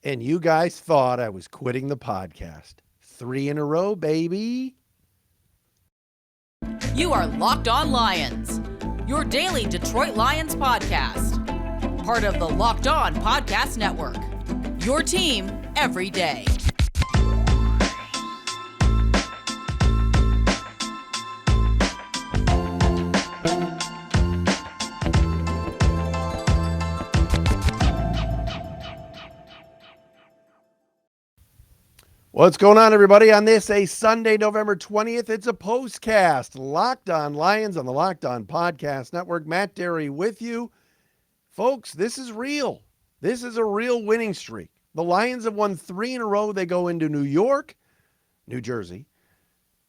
And you guys thought I was quitting the podcast. 3 in a row, baby. You are Locked On Lions, your daily Detroit Lions podcast. Part of the Locked On Podcast Network, your team every day. What's going on, everybody? On this, a Sunday, November 20th, it's a postcast. Locked On Lions on the Locked On Podcast Network. Matt Dery with you. Folks, this is real. This is a real winning streak. The Lions have won 3 in a row. They go into New York, New Jersey,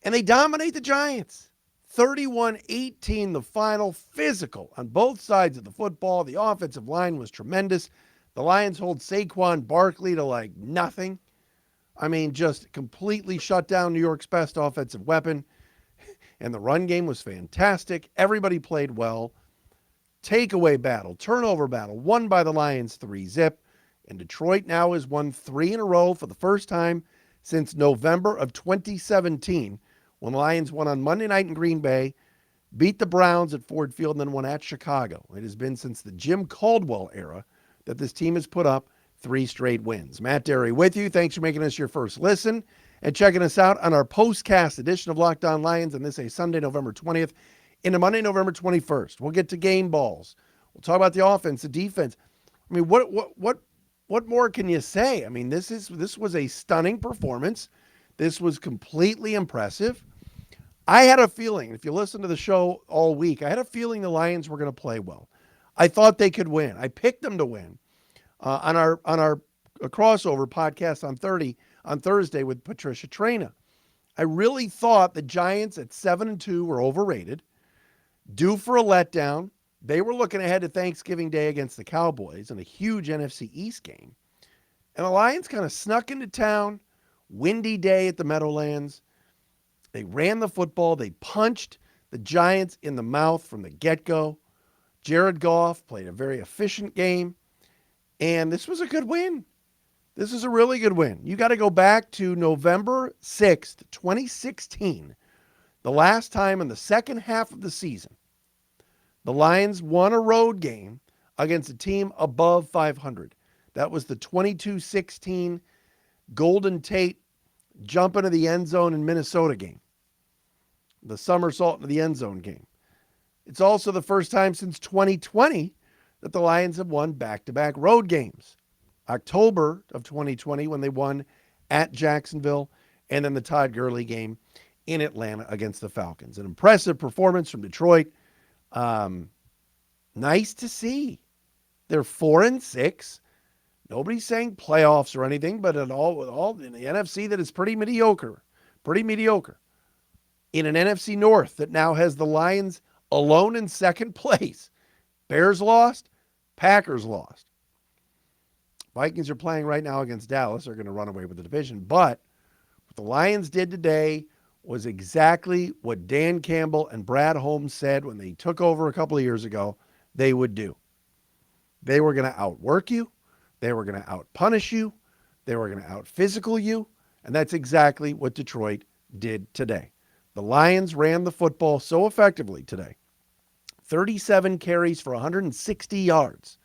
and they dominate the Giants. 31-18, the final. Physical on both sides of the football. The offensive line was tremendous. The Lions hold Saquon Barkley to like nothing. I mean, just completely shut down New York's best offensive weapon. And the run game was fantastic. Everybody played well. Takeaway battle, turnover battle, won by the Lions 3-0. And Detroit now has won 3 in a row for the first time since November of 2017, when the Lions won on Monday night in Green Bay, beat the Browns at Ford Field, and then won at Chicago. It has been since the Jim Caldwell era that this team has put up 3 straight wins. Matt Dery with you. Thanks for making us your first listen and checking us out on our postcast edition of Locked On Lions on this, a Sunday, November 20th, into Monday, November 21st. We'll get to game balls. We'll talk about the offense, the defense. I mean, what more can you say? I mean, this was a stunning performance. This was completely impressive. I had a feeling, if you listen to the show all week, I had a feeling the Lions were going to play well. I thought they could win. I picked them to win. On our crossover podcast on Thursday with Patricia Traina. I really thought the Giants at 7-2 were overrated, due for a letdown. They were looking ahead to Thanksgiving Day against the Cowboys in a huge NFC East game. And the Lions kind of snuck into town, windy day at the Meadowlands. They ran the football. They punched the Giants in the mouth from the get-go. Jared Goff played a very efficient game. And this was a good win. This is a really good win. You got to go back to November 6th, 2016, the last time in the second half of the season, the Lions won a road game against a team above 500. That was the 22-16 Golden Tate jump into the end zone in Minnesota game, the somersault into the end zone game. It's also the first time since 2020 that the Lions have won back-to-back road games. October of 2020 when they won at Jacksonville, and then the Todd Gurley game in Atlanta against the Falcons. An impressive performance from Detroit. Nice to see. They're 4-6. Nobody's saying playoffs or anything, but in the NFC that is pretty mediocre. Pretty mediocre. In an NFC North that now has the Lions alone in second place. Bears lost, Packers lost. Vikings are playing right now against Dallas. They're going to run away with the division. But what the Lions did today was exactly what Dan Campbell and Brad Holmes said when they took over a couple of years ago they would do. They were going to outwork you. They were going to outpunish you. They were going to out-physical you. And that's exactly what Detroit did today. The Lions ran the football so effectively today. 37 carries for 160 yards.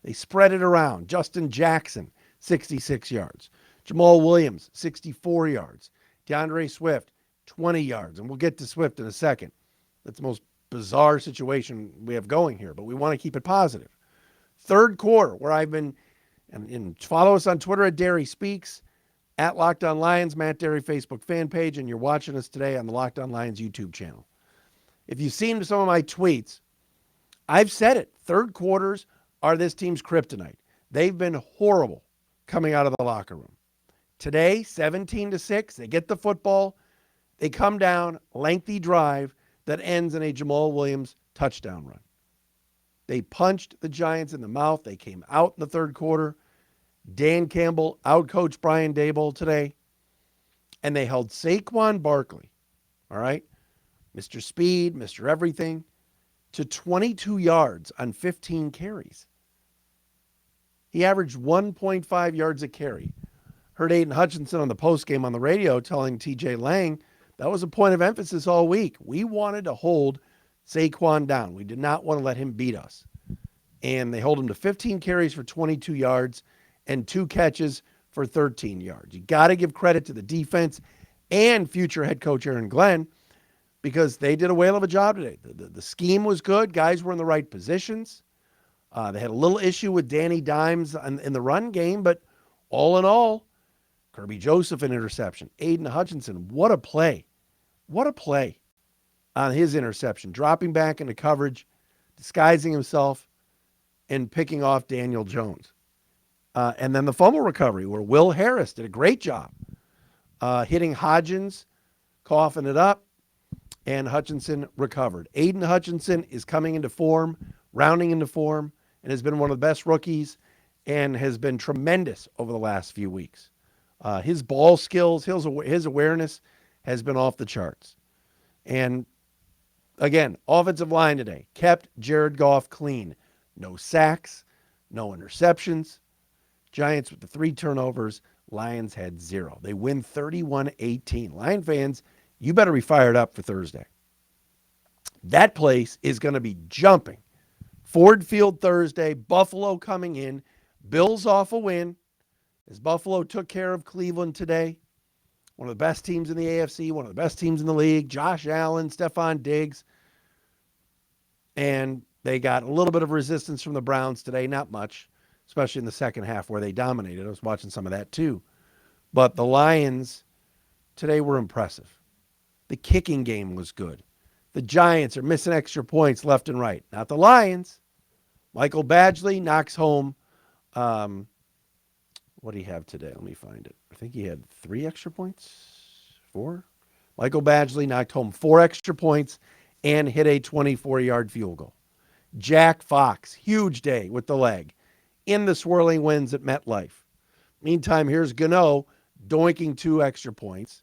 They spread it around. Justin Jackson, 66 yards. Jamal Williams, 64 yards. DeAndre Swift, 20 yards. And we'll get to Swift in a second. That's the most bizarre situation we have going here, but we want to keep it positive. Third quarter, where I've been, and follow us on Twitter at Dery Speaks, at Locked On Lions, Matt Dery Facebook fan page, and you're watching us today on the Locked On Lions YouTube channel. If you've seen some of my tweets, I've said it. Third quarters are this team's kryptonite. They've been horrible coming out of the locker room. Today, 17-6, they get the football. They come down, lengthy drive that ends in a Jamal Williams touchdown run. They punched the Giants in the mouth. They came out in the third quarter. Dan Campbell outcoached Brian Daboll today. And they held Saquon Barkley, all right, Mr. Speed, Mr. Everything, to 22 yards on 15 carries. He averaged 1.5 yards a carry. Heard Aiden Hutchinson on the postgame on the radio telling TJ Lang that was a point of emphasis all week. We wanted to hold Saquon down. We did not want to let him beat us. And they hold him to 15 carries for 22 yards and 2 catches for 13 yards. You got to give credit to the defense and future head coach Aaron Glenn because they did a whale of a job today. The scheme was good. Guys were in the right positions. They had a little issue with Danny Dimes in the run game, but all in all, Kirby Joseph an interception. Aiden Hutchinson, what a play. What a play on his interception. Dropping back into coverage, disguising himself, and picking off Daniel Jones. And then the fumble recovery where Will Harris did a great job hitting Hodgins, coughing it up, and Hutchinson recovered. Aiden Hutchinson is coming into form, rounding into form, and has been one of the best rookies and has been tremendous over the last few weeks. His ball skills, his awareness has been off the charts. And again, offensive line today kept Jared Goff clean. No sacks, no interceptions. Giants with the 3 turnovers. Lions had 0. They win 31-18. Lion fans, you better be fired up for Thursday. That place is going to be jumping. Ford Field Thursday, Buffalo coming in. Bills off a win as Buffalo took care of Cleveland today. One of the best teams in the AFC, one of the best teams in the league. Josh Allen, Stephon Diggs. And they got a little bit of resistance from the Browns today, not much, especially in the second half where they dominated. I was watching some of that too. But the Lions today were impressive. The kicking game was good. The Giants are missing extra points left and right. Not the Lions. Michael Badgley knocks home, what do you have today? Let me find it. I think he had 3 extra points, 4. Michael Badgley knocked home 4 extra points and hit a 24-yard field goal. Jack Fox, huge day with the leg in the swirling winds at MetLife. Meantime, here's Gano doinking 2 extra points.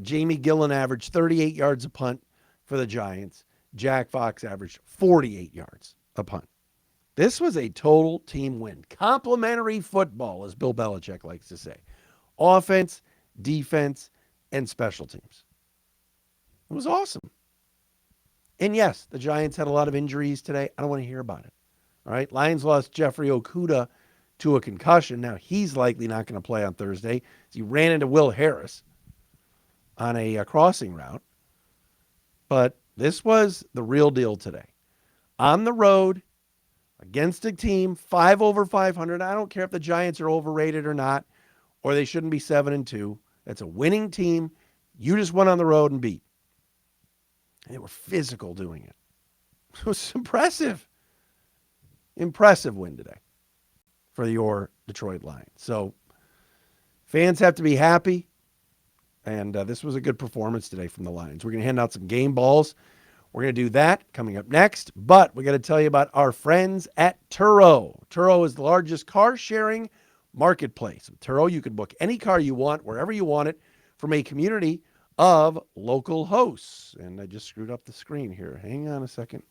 Jamie Gillen averaged 38 yards a punt for the Giants. Jack Fox averaged 48 yards a punt. This was a total team win. Complimentary football, as Bill Belichick likes to say. Offense, defense, and special teams. It was awesome. And yes, the Giants had a lot of injuries today. I don't want to hear about it. All right. Lions lost Jeffrey Okudah to a concussion. Now he's likely not going to play on Thursday. He ran into Will Harris on a crossing route. But this was the real deal today. On the road, against a team, 5 over 500. I don't care if the Giants are overrated or not, or they shouldn't be 7-2. That's a winning team. You just went on the road and beat. And they were physical doing it. It was impressive. Impressive win today for your Detroit Lions. So fans have to be happy. And this was a good performance today from the Lions. We're going to hand out some game balls. We're going to do that coming up next. But we got to tell you about our friends at Turo. Turo is the largest car sharing marketplace. With Turo, you can book any car you want, wherever you want it, from a community of local hosts. And I just screwed up the screen here. Hang on a second.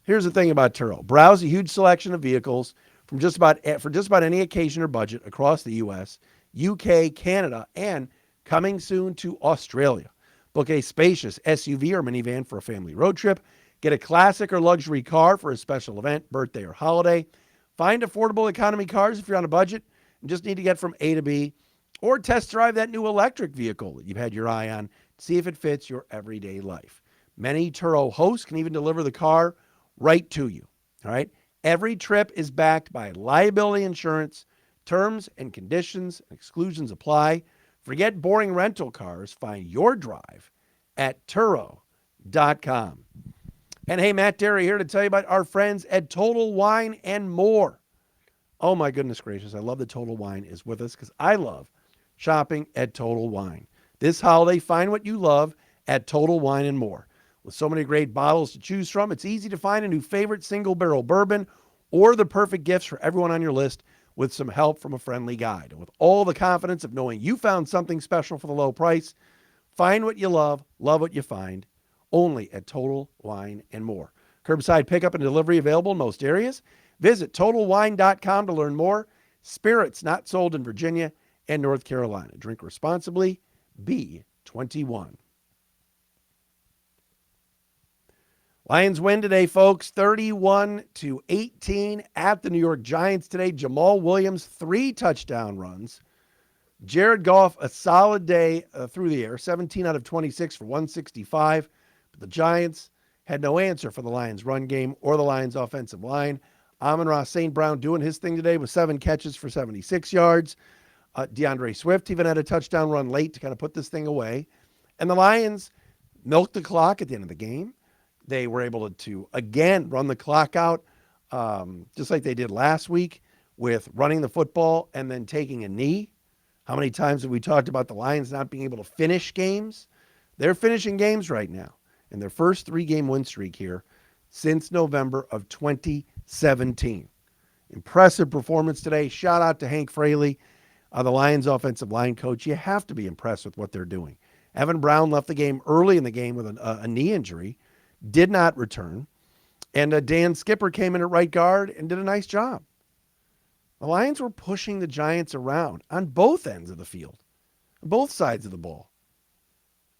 Here's the thing about Turo. Browse a huge selection of vehicles for just about any occasion or budget across the U.S., UK, Canada, and coming soon to Australia. Book a spacious SUV or minivan for a family road trip. Get a classic or luxury car for a special event, birthday, or holiday. Find affordable economy cars if you're on a budget and just need to get from A to B. Or test drive that new electric vehicle that you've had your eye on. See if it fits your everyday life. Many Turo hosts can even deliver the car right to you. All right. Every trip is backed by liability insurance. Terms and conditions and exclusions apply. Forget boring rental cars. Find your drive at Turo.com. And hey, Matt Dery here to tell you about our friends at Total Wine and More. Oh my goodness gracious. I love that Total Wine is with us because I love shopping at Total Wine. This holiday, find what you love at Total Wine and More. With so many great bottles to choose from, it's easy to find a new favorite single barrel bourbon or the perfect gifts for everyone on your list with some help from a friendly guide. And with all the confidence of knowing you found something special for the low price, find what you love what you find, only at Total Wine and More. Curbside pickup and delivery available in most areas. Visit TotalWine.com to learn more. Spirits not sold in Virginia and North Carolina. Drink responsibly. Be 21. Lions win today, folks, 31-18 at the New York Giants today. Jamal Williams, 3 touchdown runs. Jared Goff, a solid day through the air, 17 out of 26 for 165. But the Giants had no answer for the Lions' run game or the Lions' offensive line. Amon-Ra St. Brown doing his thing today with 7 catches for 76 yards. DeAndre Swift even had a touchdown run late to kind of put this thing away. And the Lions milked the clock at the end of the game. They were able to again, run the clock out, just like they did last week with running the football and then taking a knee. How many times have we talked about the Lions not being able to finish games? They're finishing games right now in their first 3-game win streak here since November of 2017. Impressive performance today. Shout out to Hank Fraley, the Lions offensive line coach. You have to be impressed with what they're doing. Evan Brown left the game early in the game with a knee injury, did not return. And Dan Skipper came in at right guard and did a nice job. The Lions were pushing the Giants around on both ends of the field, both sides of the ball.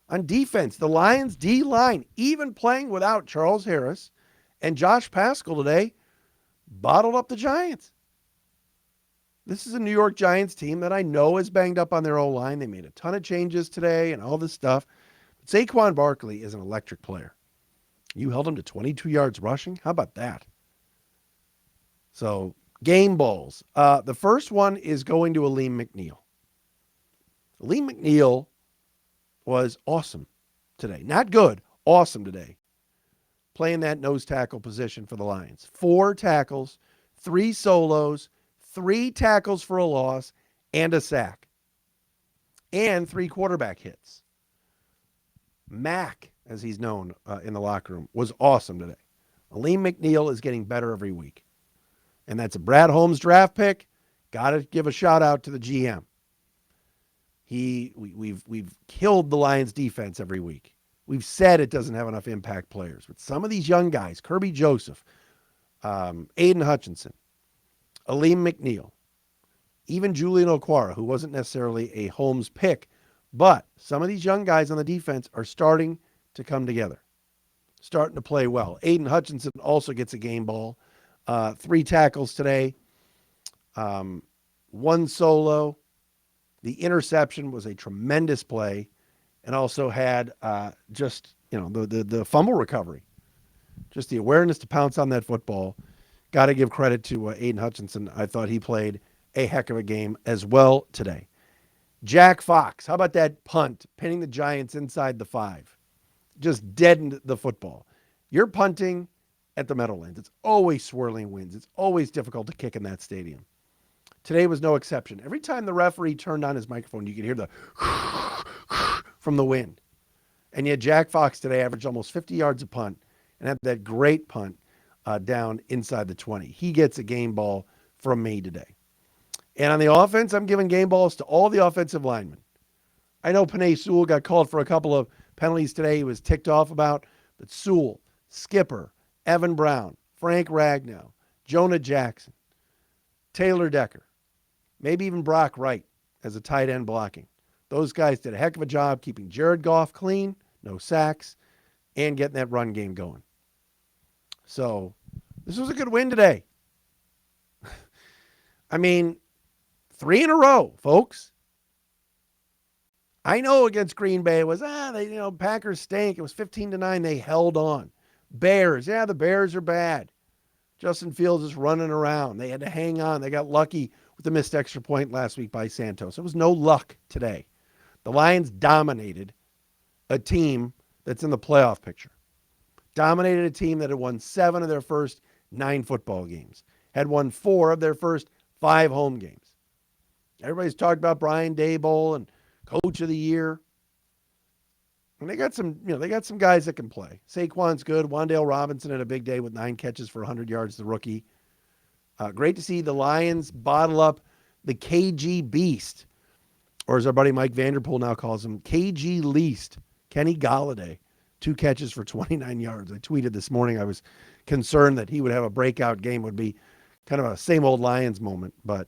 On defense, the Lions D-line, even playing without Charles Harris and Josh Paschal today, bottled up the Giants. This is a New York Giants team that I know is banged up on their O-line. They made a ton of changes today and all this stuff. But Saquon Barkley is an electric player. You held him to 22 yards rushing? How about that? So, game balls. The first one is going to Aleem McNeil. Aleem McNeil was awesome today. Not good, awesome today. Playing that nose tackle position for the Lions. 4 tackles, 3 solos, 3 tackles for a loss, and a sack. And 3 quarterback hits. Mac, as he's known in the locker room, was awesome today. Aleem McNeil is getting better every week. And that's a Brad Holmes draft pick. Got to give a shout out to the GM. We've killed the Lions defense every week. We've said it doesn't have enough impact players. But some of these young guys, Kirby Joseph, Aiden Hutchinson, Aleem McNeil, even Julian Okwara, who wasn't necessarily a Holmes pick, but some of these young guys on the defense are starting to come together, starting to play well. Aiden Hutchinson also gets a game ball. 3 tackles today, 1 solo. The interception was a tremendous play, and also had the fumble recovery, just the awareness to pounce on that football. Got to give credit to Aiden Hutchinson. I thought he played a heck of a game as well today. Jack Fox, how about that punt, pinning the Giants inside the 5? Just deadened the football. You're punting at the Meadowlands. It's always swirling winds. It's always difficult to kick in that stadium. Today was no exception. Every time the referee turned on his microphone, you could hear the from the wind. And yet Jack Fox today averaged almost 50 yards a punt and had that great punt down inside the 20. He gets a game ball from me today. And on the offense, I'm giving game balls to all the offensive linemen. I know Penei Sewell got called for a couple of penalties today he was ticked off about, but Sewell, Skipper, Evan Brown, Frank Ragnow, Jonah Jackson, Taylor Decker, maybe even Brock Wright as a tight end blocking. Those guys did a heck of a job keeping Jared Goff clean, no sacks, and getting that run game going. So this was a good win today. I mean, 3 in a row, folks. I know against Green Bay it was, Packers stink. It was 15-9. They held on. Bears, the Bears are bad. Justin Fields is running around. They had to hang on. They got lucky with the missed extra point last week by Santos. It was no luck today. The Lions dominated a team that's in the playoff picture. Dominated a team that had won 7 of their first 9 football games. Had won 4 of their first 5 home games. Everybody's talked about Brian Daboll and Coach of the Year. And they got some guys that can play. Saquon's good. Wan'Dale Robinson had a big day with 9 catches for 100 yards, the rookie. Great to see the Lions bottle up the KG Beast, or as our buddy Mike Vanderpool now calls him, KG Least, Kenny Golladay. 2 catches for 29 yards. I tweeted this morning I was concerned that he would have a breakout game, would be kind of a same old Lions moment, but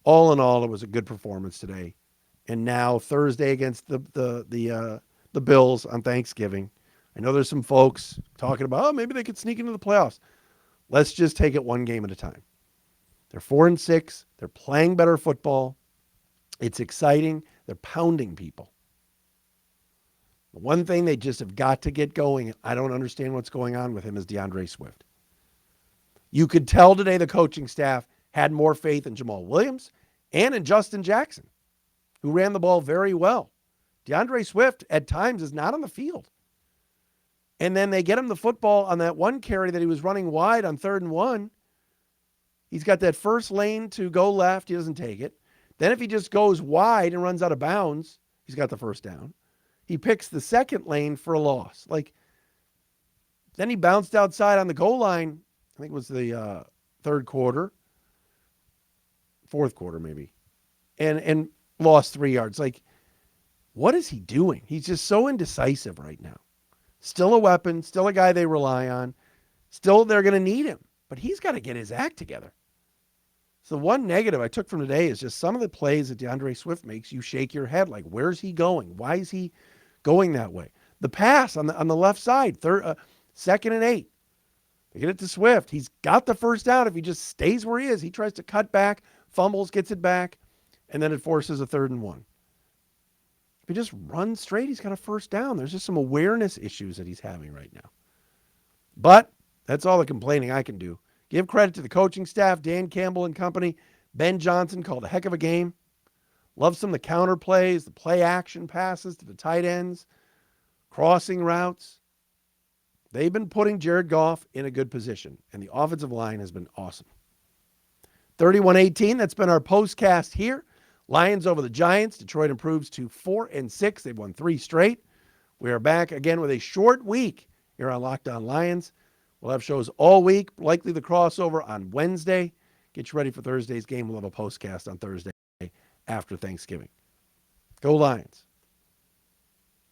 all in all, it was a good performance today. And now Thursday against the Bills on Thanksgiving. I know there's some folks talking about, oh, maybe they could sneak into the playoffs. Let's just take it one game at a time. They're 4-6. They're playing better football. It's exciting. They're pounding people. The one thing they just have got to get going, I don't understand what's going on with him, is DeAndre Swift. You could tell today the coaching staff had more faith in Jamal Williams and in Justin Jackson, who ran the ball very well. DeAndre Swift at times is not on the field. And then they get him the football on that one carry that he was running wide on 3rd and 1. He's got that first lane to go left. He doesn't take it. Then if he just goes wide and runs out of bounds, he's got the first down. He picks the second lane for a loss. Then he bounced outside on the goal line. I think it was the third quarter, fourth quarter maybe, and lost 3 yards. What is he doing? He's just so indecisive right now. Still a weapon, still a guy they rely on. Still, they're going to need him, but he's got to get his act together. So one negative I took from today is just some of the plays that DeAndre Swift makes, you shake your head like, where's he going? Why is he going that way? The pass on the left side, 2nd and 8. They get it to Swift. He's got the first down. If he just stays where he is, he tries to cut back, fumbles, gets it back, and then it forces a 3rd and 1. If he just runs straight, he's got a first down. There's just some awareness issues that he's having right now. But that's all the complaining I can do. Give credit to the coaching staff, Dan Campbell and company. Ben Johnson called a heck of a game. Love some of the counter plays, the play action passes to the tight ends, crossing routes. They've been putting Jared Goff in a good position, and the offensive line has been awesome. 31-18, that's been our postcast here. Lions over the Giants. Detroit improves to 4-6. They've won 3 straight. We are back again with a short week here on Locked On Lions. We'll have shows all week, likely the crossover on Wednesday. Get you ready for Thursday's game. We'll have a postcast on Thursday after Thanksgiving. Go Lions.